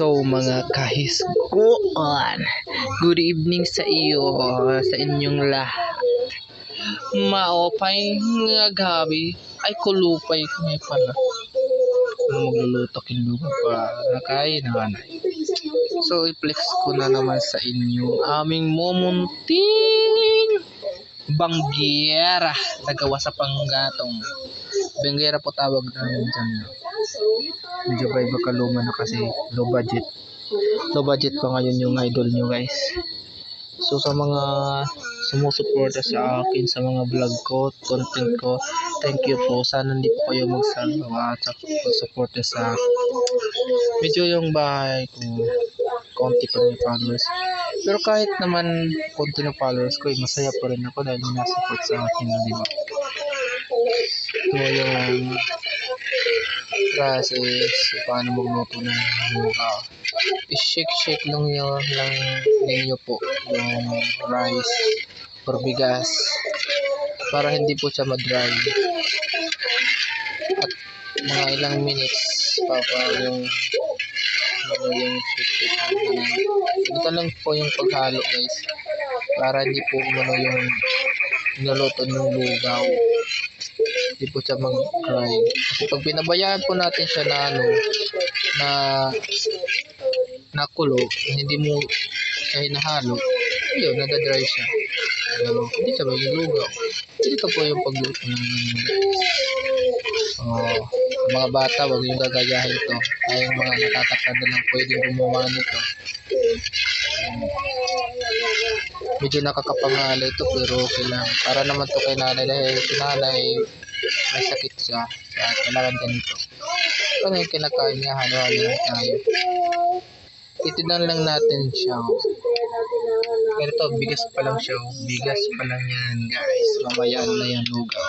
Hello mga kahisgoon. Good evening sa iyo, sa inyong lahat. Maopay nga gabi ay kulupay kami pala. Magluluto kilugan pa na kay nanay. So i-flex ko na naman sa inyo aming mumunting banggera na gawa sa panggatong. Banggera po tawag namin dyan. Medyo ba baka luma na kasi low budget. Low budget pa ngayon yung idol nyo guys. So sa mga sumusuporta sa akin sa mga vlog ko, content ko, thank you po. Sana hindi po kayo magsawa at pag-suporta sa akin. Medyo yung bahay ko, konti pa rin yung followers. Pero kahit naman konti ng followers ko, masaya pa rin ako dahil may nasupport sa akin, di ba? So yung process, paano magluto ng mukha. I-shake lang ninyo po yung rice or bigas para hindi po siya ma-dry. At mga ilang minutes yung shake. Ito lang po yung paghalo guys para hindi po yung niluto ng lugaw. Hindi po siya mag-dry. Kasi pag pinabayaan po natin siya na kulo, hindi mo siya hinahalo, yun, nagda-dry siya. Hindi siya maglulugaw. Ito po yung pagluto ng mga bata, wag yung gagayahin to. Tayong mga natatakada lang pwedeng gumawa nito. Medyo nakakapangali ito pero okay lang. Para naman to kay nanay dahil si nanay may sakit siya. Kaya kailangan ganito. Ito yung kinakain niya, halo-halo lang tayo. Titinan lang natin siya. Pero ito, bigas pa lang siya. Bigas pa lang yan guys. Mamaya na yan lugaw.